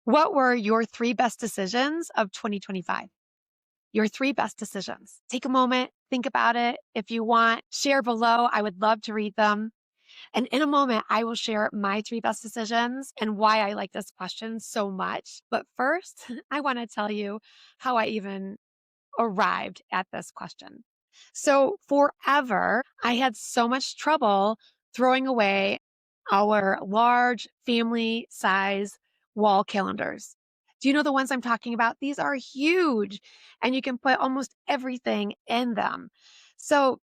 What were your three best decisions of 2025? Your three best decisions. Take a moment, think about it. If you want, share below. I would love to read them. And in a moment, I will share my three best decisions and why I like this question so much. But first, I want to tell you how I even arrived at this question. So, forever, I had so much trouble throwing away our large family size wall calendars. Do you know the ones I'm talking about? These are huge and you can put almost everything in them. So,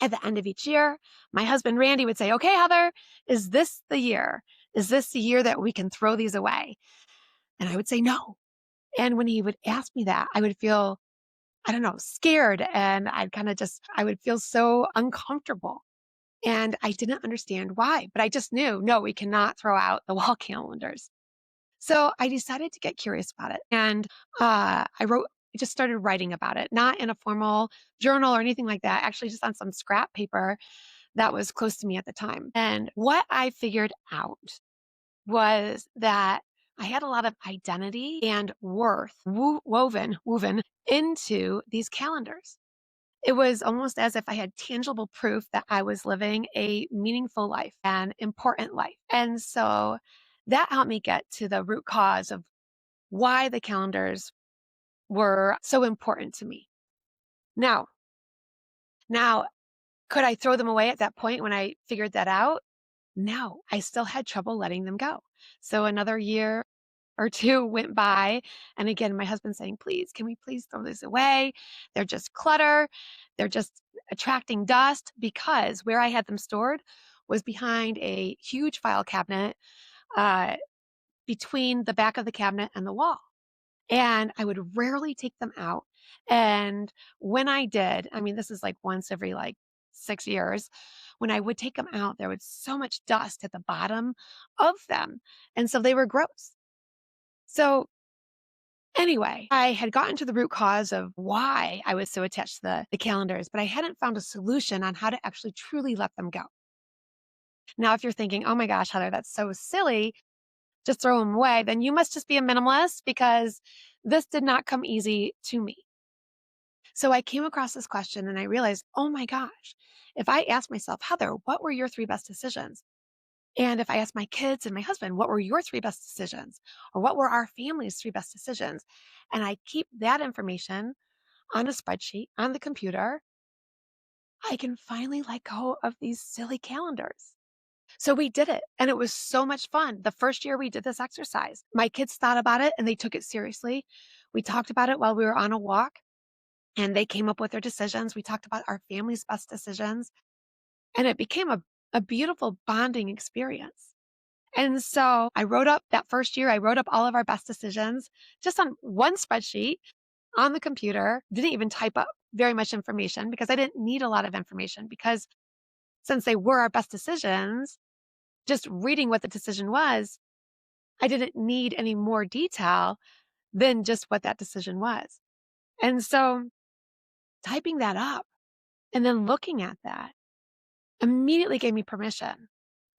at the end of each year, my husband Randy would say, "Okay, Heather, is this the year? Is this the year that we can throw these away?" And I would say, "No." And when he would ask me that, I would feel, I don't know, scared. And I would feel so uncomfortable. And I didn't understand why, but I just knew, no, we cannot throw out the wall calendars. So I decided to get curious about it. And I just started writing about it, not in a formal journal or anything like that, actually just on some scrap paper that was close to me at the time. And what I figured out was that I had a lot of identity and worth woven into these calendars. It was almost as if I had tangible proof that I was living a meaningful life, an important life. And so that helped me get to the root cause of why the calendars were so important to me. Now, now, could I throw them away at that point when I figured that out? No, I still had trouble letting them go. So another year or two went by. And again, my husband saying, "Please, can we please throw this away? They're just clutter. They're just attracting dust," because where I had them stored was behind a huge file cabinet uh, between the back of the cabinet and the wall. And I would rarely take them out. And when I did, I mean, this is like once every like 6 years, when I would take them out, there was so much dust at the bottom of them. And so they were gross. So anyway, I had gotten to the root cause of why I was so attached to the calendars, but I hadn't found a solution on how to actually truly let them go. Now, if you're thinking, "Oh my gosh, Heather, that's so silly, just throw them away," then you must just be a minimalist because this did not come easy to me. So I came across this question and I realized, oh my gosh, if I asked myself, "Heather, what were your three best decisions?" And if I asked my kids and my husband, "What were your three best decisions?" Or what were our family's three best decisions? And I keep that information on a spreadsheet on the computer, I can finally let go of these silly calendars. So we did it and it was so much fun. The first year we did this exercise, my kids thought about it and they took it seriously. We talked about it while we were on a walk and they came up with their decisions. We talked about our family's best decisions and it became a beautiful bonding experience. And so I wrote up that first year, I wrote up all of our best decisions just on one spreadsheet on the computer, didn't even type up very much information because I didn't need a lot of information because since they were our best decisions, just reading what the decision was, I didn't need any more detail than just what that decision was. And so typing that up and then looking at that immediately gave me permission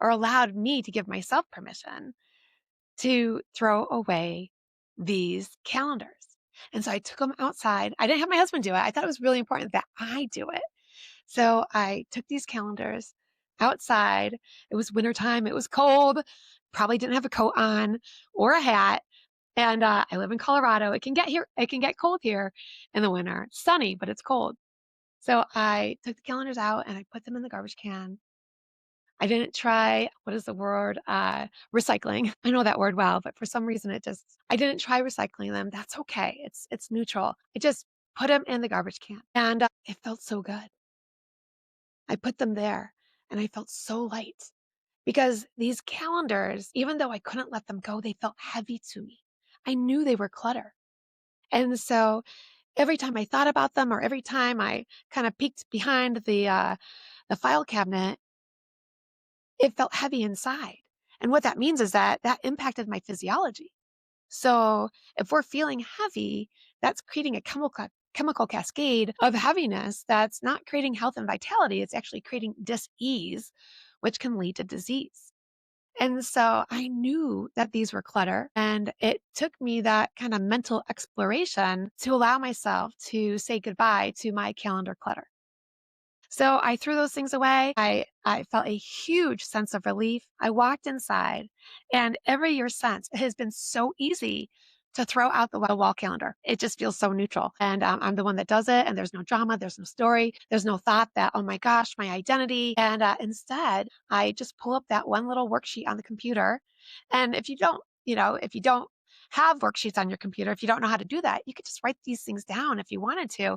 or allowed me to give myself permission to throw away these calendars. And so I took them outside. I didn't have my husband do it. I thought it was really important that I do it. So I took these calendars outside. It was wintertime. It was cold. Probably didn't have a coat on or a hat. And I live in Colorado. It can get cold here in the winter. It's sunny, but it's cold. So I took the calendars out and I put them in the garbage can. I didn't try, what is the word? Recycling. I know that word well, but for some reason I didn't try recycling them. That's okay. It's neutral. I just put them in the garbage can and it felt so good. I put them there and I felt so light because these calendars, even though I couldn't let them go, they felt heavy to me. I knew they were clutter. And so every time I thought about them or every time I kind of peeked behind the file cabinet, it felt heavy inside. And what that means is that that impacted my physiology. So if we're feeling heavy, that's creating a chemical cascade of heaviness that's not creating health and vitality. It's actually creating dis-ease, which can lead to disease. And so I knew that these were clutter, and it took me that kind of mental exploration to allow myself to say goodbye to my calendar clutter. So I threw those things away. I felt a huge sense of relief. I walked inside, and every year since, it has been so easy to throw out the wall calendar. It just feels so neutral. And I'm the one that does it, and there's no drama, there's no story, there's no thought that, oh my gosh, my identity. And instead, I just pull up that one little worksheet on the computer. And if you don't, if you don't have worksheets on your computer, if you don't know how to do that, you could just write these things down if you wanted to.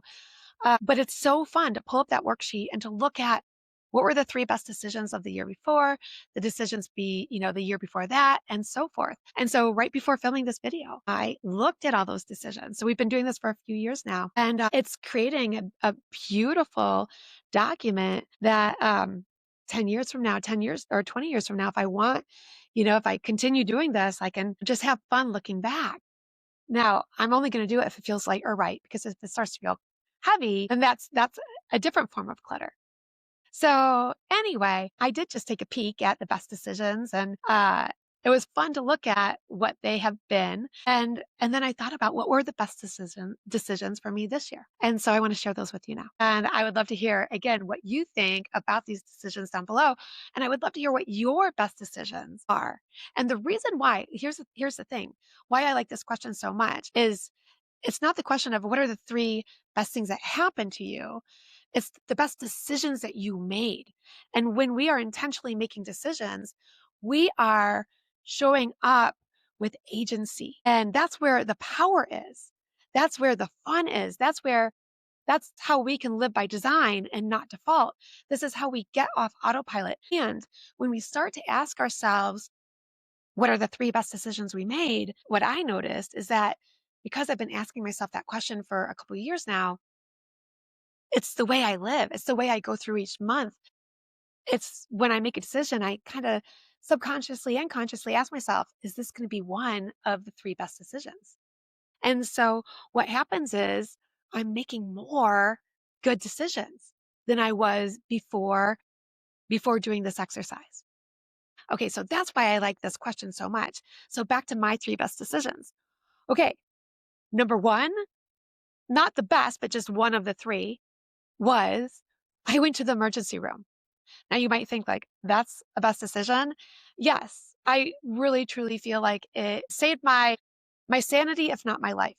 But it's so fun to pull up that worksheet and to look at what were the three best decisions of the year before, the decisions the year before that, and so forth. And so right before filming this video, I looked at all those decisions. So we've been doing this for a few years now, and it's creating a beautiful document that 10 years from now, 10 years or 20 years from now, if I want, if I continue doing this, I can just have fun looking back. Now, I'm only gonna do it if it feels light or right, because if it starts to feel heavy, then that's a different form of clutter. So anyway, I did just take a peek at the best decisions, and it was fun to look at what they have been. And then I thought about what were the best decisions for me this year. And so I want to share those with you now. And I would love to hear again what you think about these decisions down below. And I would love to hear what your best decisions are. And the reason why, here's the thing, why I like this question so much is it's not the question of what are the three best things that happened to you. It's the best decisions that you made. And when we are intentionally making decisions, we are showing up with agency. And that's where the power is. That's where the fun is. That's how we can live by design and not default. This is how we get off autopilot. And when we start to ask ourselves, what are the three best decisions we made? What I noticed is that because I've been asking myself that question for a couple of years now, it's the way I live. It's the way I go through each month. It's when I make a decision, I kind of subconsciously and consciously ask myself, is this going to be one of the three best decisions? And so what happens is I'm making more good decisions than I was before doing this exercise. Okay, so that's why I like this question so much. So back to my three best decisions. Okay, number one, not the best, but just one of the three was I went to the emergency room. Now you might think like, that's a best decision. Yes, I really truly feel like it saved my sanity, if not my life.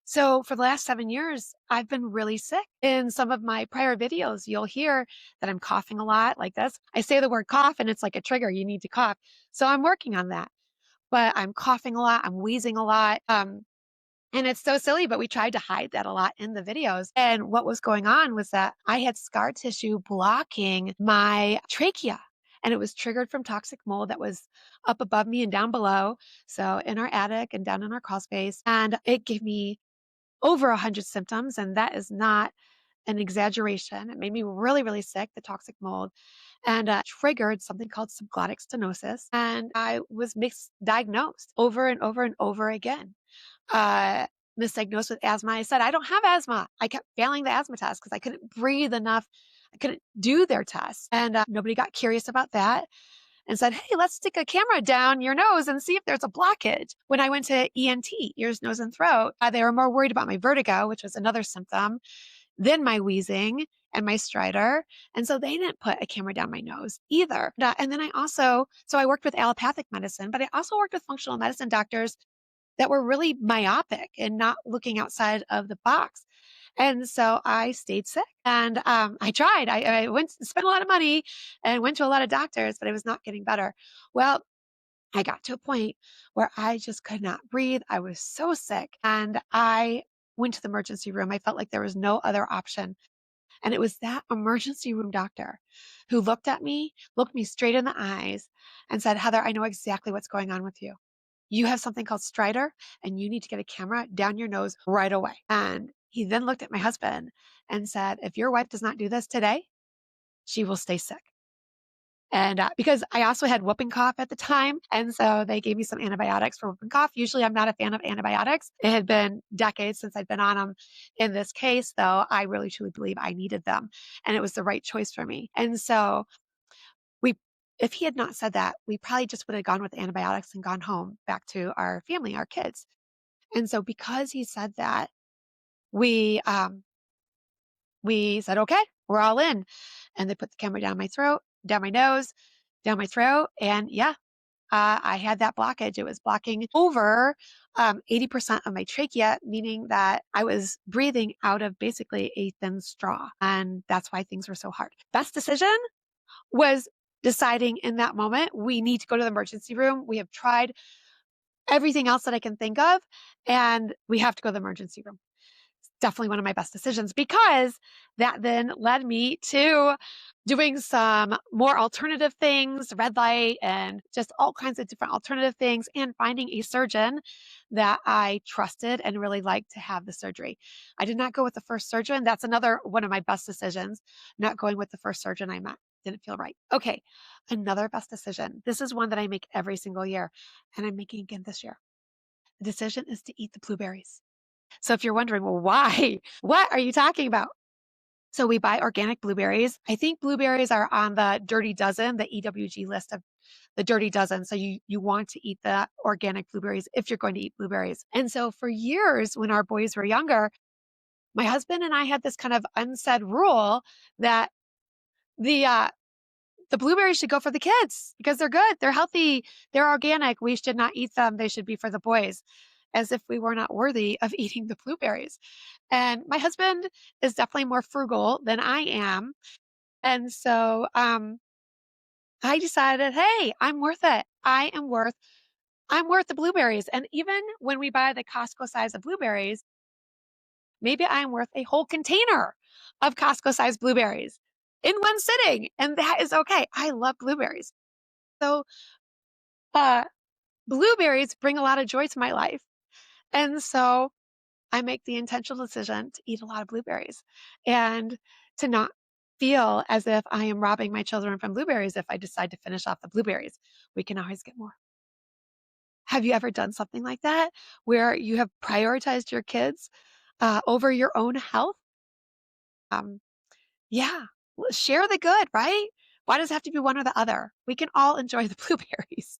So for the last 7 years, I've been really sick. In some of my prior videos, you'll hear that I'm coughing a lot like this. I say the word cough and it's like a trigger. You need to cough. So I'm working on that. But I'm coughing a lot. I'm wheezing a lot. And it's so silly, but we tried to hide that a lot in the videos. And what was going on was that I had scar tissue blocking my trachea. And it was triggered from toxic mold that was up above me and down below. So in our attic and down in our crawl space. And it gave me over 100 symptoms. And that is not an exaggeration. It made me really, really sick, the toxic mold, and triggered something called subglottic stenosis. And I was misdiagnosed over and over and over again. uh, Misdiagnosed with asthma. I said, I don't have asthma. I kept failing the asthma test because I couldn't breathe enough. I couldn't do their test. And nobody got curious about that and said, hey, let's stick a camera down your nose and see if there's a blockage. When I went to ENT, ears, nose, and throat, they were more worried about my vertigo, which was another symptom, than my wheezing and my stridor. And so they didn't put a camera down my nose either. And then so I worked with allopathic medicine, but I also worked with functional medicine doctors that were really myopic and not looking outside of the box. And so I stayed sick and I tried. I went spent a lot of money and went to a lot of doctors, but I was not getting better. Well, I got to a point where I just could not breathe. I was so sick and I went to the emergency room. I felt like there was no other option. And it was that emergency room doctor who looked me straight in the eyes and said, Heather, I know exactly what's going on with you. You have something called stridor and you need to get a camera down your nose right away. And he then looked at my husband and said, if your wife does not do this today, she will stay sick. And because I also had whooping cough at the time. And so they gave me some antibiotics for whooping cough. Usually I'm not a fan of antibiotics. It had been decades since I'd been on them. In this case, though, I really truly believe I needed them and it was the right choice for me. And so we If he had not said that, we probably just would have gone with antibiotics and gone home back to our family, our kids. And so because he said that, we we said, okay, we're all in. And they put the camera down my throat, down my nose, down my throat. And yeah, I had that blockage. It was blocking over 80% of my trachea, meaning that I was breathing out of basically a thin straw. And that's why things were so hard. Best decision was deciding in that moment, we need to go to the emergency room. We have tried everything else that I can think of, and we have to go to the emergency room. Definitely one of my best decisions because that then led me to doing some more alternative things, red light, and just all kinds of different alternative things, and finding a surgeon that I trusted and really liked to have the surgery. I did not go with the first surgeon. That's another one of my best decisions, not going with the first surgeon I met. Didn't feel right. Okay, another best decision. This is one that I make every single year, and I'm making again this year. The decision is to eat the blueberries. So if you're wondering, well, why? What are you talking about? So we buy organic blueberries. I think blueberries are on the Dirty Dozen, the EWG list of the Dirty Dozen. So you want to eat the organic blueberries if you're going to eat blueberries. And so for years, when our boys were younger, my husband and I had this kind of unsaid rule that the uh, the blueberries should go for the kids because they're good, they're healthy, they're organic. We should not eat them. They should be for the boys, as if we were not worthy of eating the blueberries. And my husband is definitely more frugal than I am. And so I decided, hey, I'm worth it. I'm worth the blueberries. And even when we buy the Costco size of blueberries, maybe I'm worth a whole container of Costco size blueberries in one sitting. And that is okay. I love blueberries. So uh blueberries bring a lot of joy to my life. And so I make the intentional decision to eat a lot of blueberries and to not feel as if I am robbing my children from blueberries if I decide to finish off the blueberries. We can always get more. Have you ever done something like that where you have prioritized your kids over your own health? Um, yeah, share the good, right? Why does it have to be one or the other? We can all enjoy the blueberries.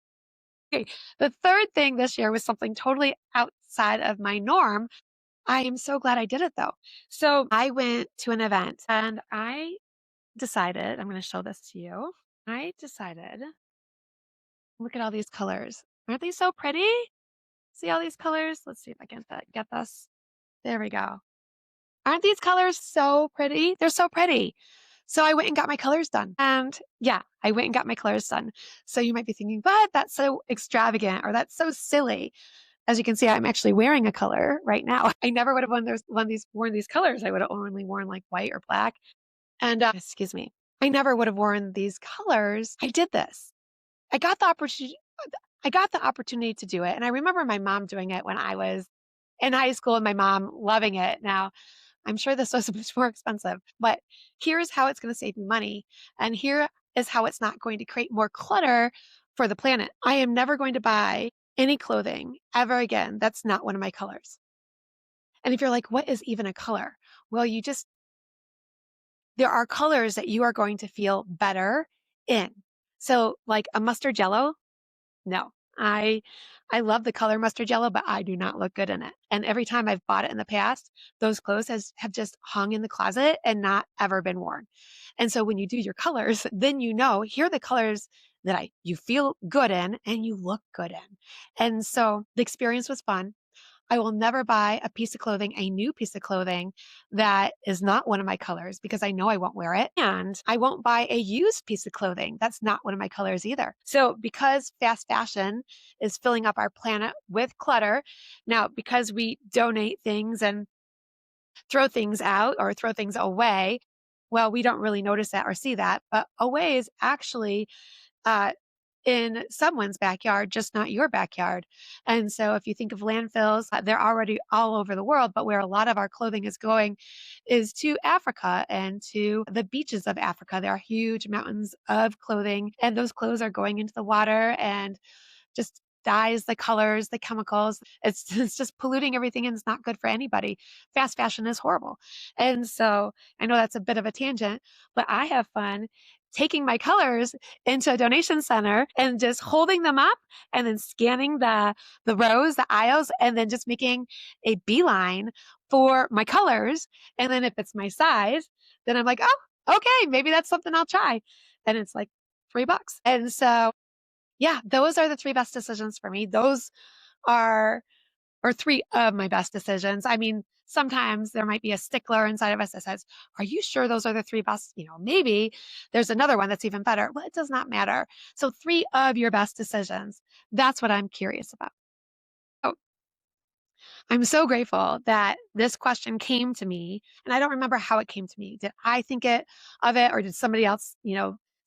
Okay, the third thing this year was something totally outside of my norm. I am so glad I did it though. So I went to an event and I decided, I'm going to show this to you. I decided, look at all these colors. Aren't they so pretty? See all these colors? Let's see if I can get this. There we go. Aren't these colors so pretty? They're so pretty. So I went and got my colors done. And yeah, I went and got my colors done. So you might be thinking, but that's so extravagant or that's so silly. As you can see, I'm actually wearing a color right now. I never would have worn these colors. I would have only worn like white or black. And excuse me, I never would have worn these colors. I did this. I got the opportunity. I got the opportunity to do it. And I remember my mom doing it when I was in high school and my mom loving it. Now, I'm sure this was much more expensive, but here's how it's going to save me money. And here is how it's not going to create more clutter for the planet. I am never going to buy any clothing ever again that's not one of my colors. And if you're like, what is even a color? Well, there are colors that you are going to feel better in. So like a mustard yellow, no. I love the color mustard yellow, but I do not look good in it. And every time I've bought it in the past, those clothes have just hung in the closet and not ever been worn. And so when you do your colors, then you know, here are the colors that you feel good in and you look good in. And so the experience was fun. I will never buy a new piece of clothing that is not one of my colors because I know I won't wear it. And I won't buy a used piece of clothing that's not one of my colors either. So because fast fashion is filling up our planet with clutter, now because we donate things and throw things out or throw things away, well, we don't really notice that or see that. But away is actually uh, in someone's backyard, just not your backyard. And so if you think of landfills, they're already all over the world, but where a lot of our clothing is going is to Africa and to the beaches of Africa. There are huge mountains of clothing, and those clothes are going into the water and just dyes, the colors, the chemicals. It's just polluting everything and it's not good for anybody. Fast fashion is horrible. And so I know that's a bit of a tangent, but I have fun taking my colors into a donation center and just holding them up and then scanning the rows, the aisles, and then just making a beeline for my colors. And then if it's my size, then I'm like, oh, okay, maybe that's something I'll try. And it's like $3. And so, yeah, those are the 3 best decisions for me. Those are, or 3 of my best decisions. I mean, sometimes there might be a stickler inside of us that says, are you sure those are the 3 best? Maybe there's another one that's even better. Well, it does not matter. So 3 of your best decisions. That's what I'm curious about. Oh, I'm so grateful that this question came to me, and I don't remember how it came to me. Did I think of it, or did somebody else,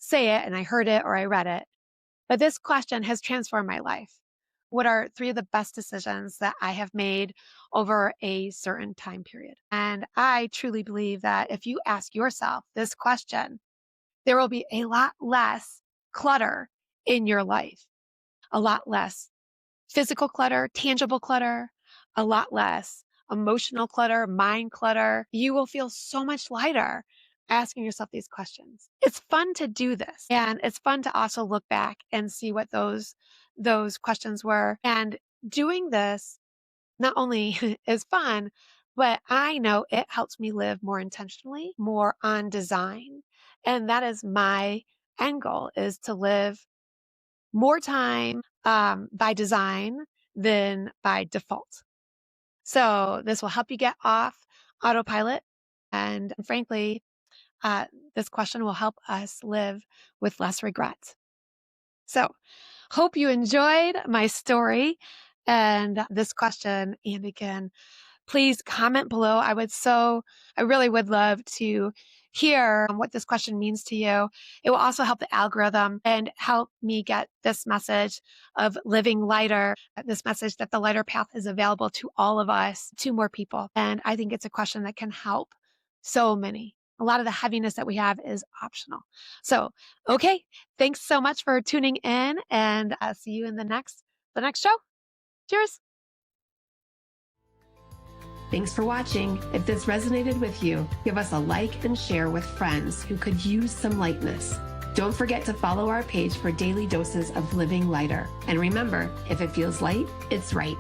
say it and I heard it or I read it? But this question has transformed my life. What are 3 of the best decisions that I have made over a certain time period? And I truly believe that if you ask yourself this question, there will be a lot less clutter in your life, a lot less physical clutter, tangible clutter, a lot less emotional clutter, mind clutter. You will feel so much lighter asking yourself these questions. It's fun to do this. And it's fun to also look back and see what those questions were. And doing this not only is fun, but I know it helps me live more intentionally, more on design. And that is my end goal, is to live more time by design than by default. So this will help you get off autopilot. And frankly, this question will help us live with less regret. So hope you enjoyed my story and this question. And again, please comment below. I really would love to hear what this question means to you. It will also help the algorithm and help me get this message of living lighter, this message that the lighter path is available to all of us, to more people. And I think it's a question that can help so many. A lot of the heaviness that we have is optional. So, okay. Thanks so much for tuning in, and I'll see you in the next show. Cheers. Thanks for watching. If this resonated with you, give us a like and share with friends who could use some lightness. Don't forget to follow our page for daily doses of living lighter. And remember, if it feels light, it's right.